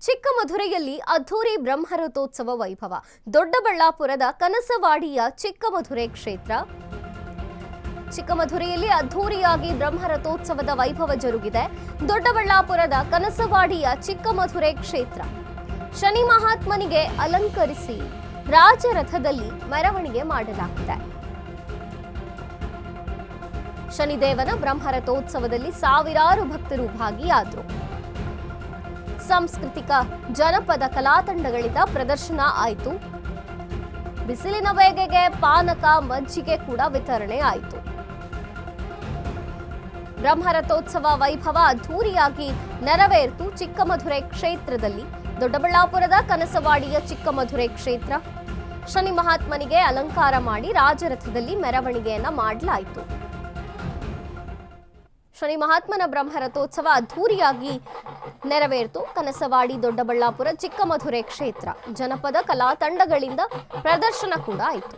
ಚಿಕ್ಕಮಧುರೆಯಲ್ಲಿ ಅದ್ಧೂರಿ ಬ್ರಹ್ಮರಥೋತ್ಸವ ವೈಭವ. ದೊಡ್ಡಬಳ್ಳಾಪುರದ ಕನಸವಾಡಿಯ ಚಿಕ್ಕಮಧುರೆ ಕ್ಷೇತ್ರ. ಚಿಕ್ಕಮಧುರೆಯಲ್ಲಿ ಅದ್ಧೂರಿಯಾಗಿ ಬ್ರಹ್ಮರಥೋತ್ಸವದ ವೈಭವ ಜರುಗಿದೆ. ದೊಡ್ಡಬಳ್ಳಾಪುರದ ಕನಸವಾಡಿಯ ಚಿಕ್ಕಮಧುರೆ ಕ್ಷೇತ್ರ. ಶನಿ ಮಹಾತ್ಮನಿಗೆ ಅಲಂಕರಿಸಿ ರಾಜರಥದಲ್ಲಿ ಮೆರವಣಿಗೆ ಮಾಡಲಾಗಿದೆ. ಶನಿದೇವನ ಬ್ರಹ್ಮರಥೋತ್ಸವದಲ್ಲಿ ಸಾವಿರಾರು ಭಕ್ತರು ಭಾಗಿಯಾದರು. ಸಾಂಸ್ಕೃತಿಕ ಜನಪದ ಕಲಾತಂಡಗಳಿಂದ ಪ್ರದರ್ಶನ ಆಯಿತು. ಬಿಸಿಲಿನ ಬೇಗೆಗೆ ಪಾನಕ ಮಜ್ಜಿಗೆ ಕೂಡ ವಿತರಣೆ ಆಯಿತು. ಬ್ರಹ್ಮರಥೋತ್ಸವ ವೈಭವ ಅದ್ಧೂರಿಯಾಗಿ ನೆರವೇರಿತು ಚಿಕ್ಕಮಧುರೆ ಕ್ಷೇತ್ರದಲ್ಲಿ. ದೊಡ್ಡಬಳ್ಳಾಪುರದ ಕನಸವಾಡಿಯ ಚಿಕ್ಕಮಧುರೆ ಕ್ಷೇತ್ರ. ಶನಿ ಮಹಾತ್ಮನಿಗೆ ಅಲಂಕಾರ ಮಾಡಿ ರಾಜರಥದಲ್ಲಿ ಮೆರವಣಿಗೆಯನ್ನ ಮಾಡಲಾಯಿತು. ಶನಿ ಮಹಾತ್ಮನ ಬ್ರಹ್ಮರಥೋತ್ಸವ ಅದ್ಧೂರಿಯಾಗಿ ನೆರವೇರಿತು. ಕನಸವಾಡಿ, ದೊಡ್ಡಬಳ್ಳಾಪುರ, ಚಿಕ್ಕಮಧುರೆ ಕ್ಷೇತ್ರ ಜನಪದ ಕಲಾ ತಂಡಗಳಿಂದ ಪ್ರದರ್ಶನ ಕೂಡ ಆಯಿತು.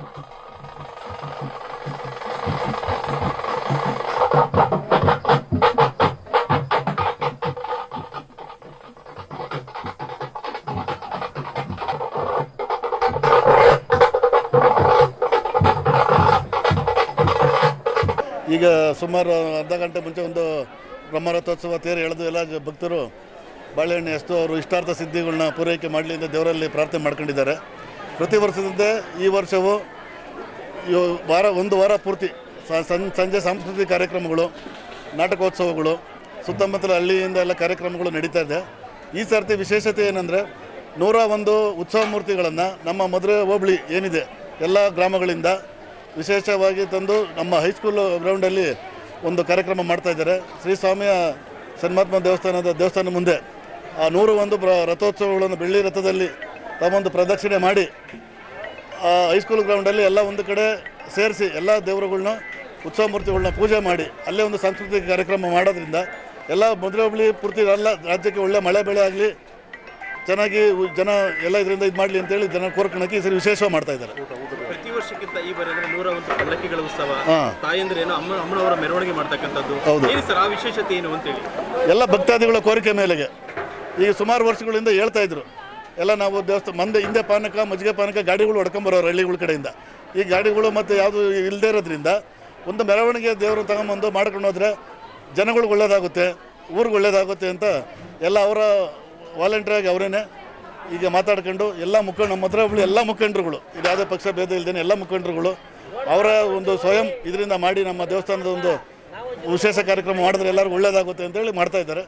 ಈಗ ಸುಮಾರು ಅರ್ಧ ಗಂಟೆ ಮುಂಚೆ ಒಂದು ಬ್ರಹ್ಮರಥೋತ್ಸವ ತೇರು ಎಳೆದು ಎಲ್ಲ ಭಕ್ತರು ಬಾಳೆಹಣ್ಣು ಎಷ್ಟು ಅವರು ಇಷ್ಟಾರ್ಥ ಸಿದ್ಧಿಗಳನ್ನ ಪೂರೈಕೆ ಮಾಡಲಿ ಅಂತ ದೇವರಲ್ಲಿ ಪ್ರಾರ್ಥನೆ ಮಾಡ್ಕೊಂಡಿದ್ದಾರೆ. ಪ್ರತಿ ವರ್ಷದಂತೆ ಈ ವರ್ಷವೂ ಒಂದು ವಾರ ಪೂರ್ತಿ ಸಂಜೆ ಸಾಂಸ್ಕೃತಿಕ ಕಾರ್ಯಕ್ರಮಗಳು, ನಾಟಕೋತ್ಸವಗಳು, ಸುತ್ತಮುತ್ತಲ ಹಳ್ಳಿಯಿಂದ ಎಲ್ಲ ಕಾರ್ಯಕ್ರಮಗಳು ನಡೀತಾ ಇದೆ. ಈ ಸರ್ತಿ ವಿಶೇಷತೆ ಏನಂದರೆ 101 ಉತ್ಸವ ಮೂರ್ತಿಗಳನ್ನು ನಮ್ಮ ಮಧುರೆ ಹೋಬಳಿ ಏನಿದೆ ಎಲ್ಲ ಗ್ರಾಮಗಳಿಂದ ವಿಶೇಷವಾಗಿ ತಂದು ನಮ್ಮ ಹೈಸ್ಕೂಲ್ ಗ್ರೌಂಡಲ್ಲಿ ಒಂದು ಕಾರ್ಯಕ್ರಮ ಮಾಡ್ತಾಯಿದ್ದಾರೆ. ಶ್ರೀ ಸ್ವಾಮಿಯ ಸನ್ಮಾತ್ಮ ದೇವಸ್ಥಾನ ಮುಂದೆ ಆ 101 ರಥೋತ್ಸವಗಳನ್ನು ಬೆಳ್ಳಿ ರಥದಲ್ಲಿ ತಮ್ಮೊಂದು ಪ್ರದಕ್ಷಿಣೆ ಮಾಡಿ ಆ ಹೈಸ್ಕೂಲ್ ಗ್ರೌಂಡಲ್ಲಿ ಎಲ್ಲ ಒಂದು ಕಡೆ ಸೇರಿಸಿ ಎಲ್ಲ ದೇವರುಗಳನ್ನ ಉತ್ಸವ ಮೂರ್ತಿಗಳನ್ನ ಪೂಜೆ ಮಾಡಿ ಅಲ್ಲೇ ಒಂದು ಸಾಂಸ್ಕೃತಿಕ ಕಾರ್ಯಕ್ರಮ ಮಾಡೋದ್ರಿಂದ ಎಲ್ಲ ಮಧುರೆ ಹೋಬಳಿ ಪೂರ್ತಿ ಎಲ್ಲ ರಾಜ್ಯಕ್ಕೆ ಒಳ್ಳೆ ಮಳೆ ಬೆಳೆ ಆಗಲಿ, ಚೆನ್ನಾಗಿ ಜನ ಎಲ್ಲ ಇದರಿಂದ ಇದು ಮಾಡಲಿ ಅಂತೇಳಿ ಜನ ಕೋರ್ಕಣಕ್ಕೆ ಈ ಸರಿ ವಿಶೇಷವಾಗಿ ಮಾಡ್ತಾ ಇದ್ದಾರೆ. ಪ್ರತಿ ವರ್ಷಕ್ಕಿಂತ ಈ ಬಾರಿ 101 ಪಲ್ಲಕ್ಕಿಗಳ ಉತ್ಸವ, ತಾಯಂದ್ರೇನು ಅಮ್ಮನವರ ಮೆರವಣಿಗೆ ಮಾಡ್ತಕ್ಕಂಥದ್ದು. ಏನು ಸರ್ ಆ ವಿಶೇಷತೆ ಏನು ಅಂತೇಳಿ ಎಲ್ಲ ಭಕ್ತಾದಿಗಳ ಕೋರಿಕೆ ಮೇಲೆಗೆ ಈಗ ಸುಮಾರು ವರ್ಷಗಳಿಂದ ಹೇಳ್ತಾ ಇದ್ರು. ಎಲ್ಲ ನಾವು ದೇವಸ್ಥಾನ ಹಿಂದೆ ಪಾನಕ ಮಜ್ಜಿಗೆ ಪಾನಕ ಗಾಡಿಗಳು ಹೊಡ್ಕೊಂಬರೋರು ಹಳ್ಳಿಗಳ ಕಡೆಯಿಂದ. ಈ ಗಾಡಿಗಳು ಮತ್ತು ಯಾವುದು ಇಲ್ಲದೇ ಇರೋದ್ರಿಂದ ಒಂದು ಮೆರವಣಿಗೆ ದೇವರು ತಗೊಂಬಂದು ಮಾಡ್ಕೊಂಡು ಹೋದರೆ ಜನಗಳಿಗೆ ಒಳ್ಳೇದಾಗುತ್ತೆ, ಊರಿಗೆ ಒಳ್ಳೇದಾಗುತ್ತೆ ಅಂತ ಎಲ್ಲ ಅವರ ವಾಲಂಟಿಯರಾಗಿ ಅವರೇನೆ ಈಗ ಮಾತಾಡ್ಕೊಂಡು ಎಲ್ಲ ನಮ್ಮ ಮಧುರೆ ಹೋಬಳಿ ಎಲ್ಲ ಮುಖಂಡರುಗಳು, ಇದು ಯಾವುದೇ ಪಕ್ಷ ಭೇದ ಇಲ್ಲದೇನೆ ಎಲ್ಲ ಮುಖಂಡರುಗಳು ಅವರ ಒಂದು ಸ್ವಯಂ ಇದರಿಂದ ಮಾಡಿ ನಮ್ಮ ದೇವಸ್ಥಾನದ ಒಂದು ವಿಶೇಷ ಕಾರ್ಯಕ್ರಮ ಮಾಡಿದ್ರೆ ಎಲ್ಲರಿಗೂ ಒಳ್ಳೇದಾಗುತ್ತೆ ಅಂತೇಳಿ ಮಾಡ್ತಾ ಇದ್ದಾರೆ.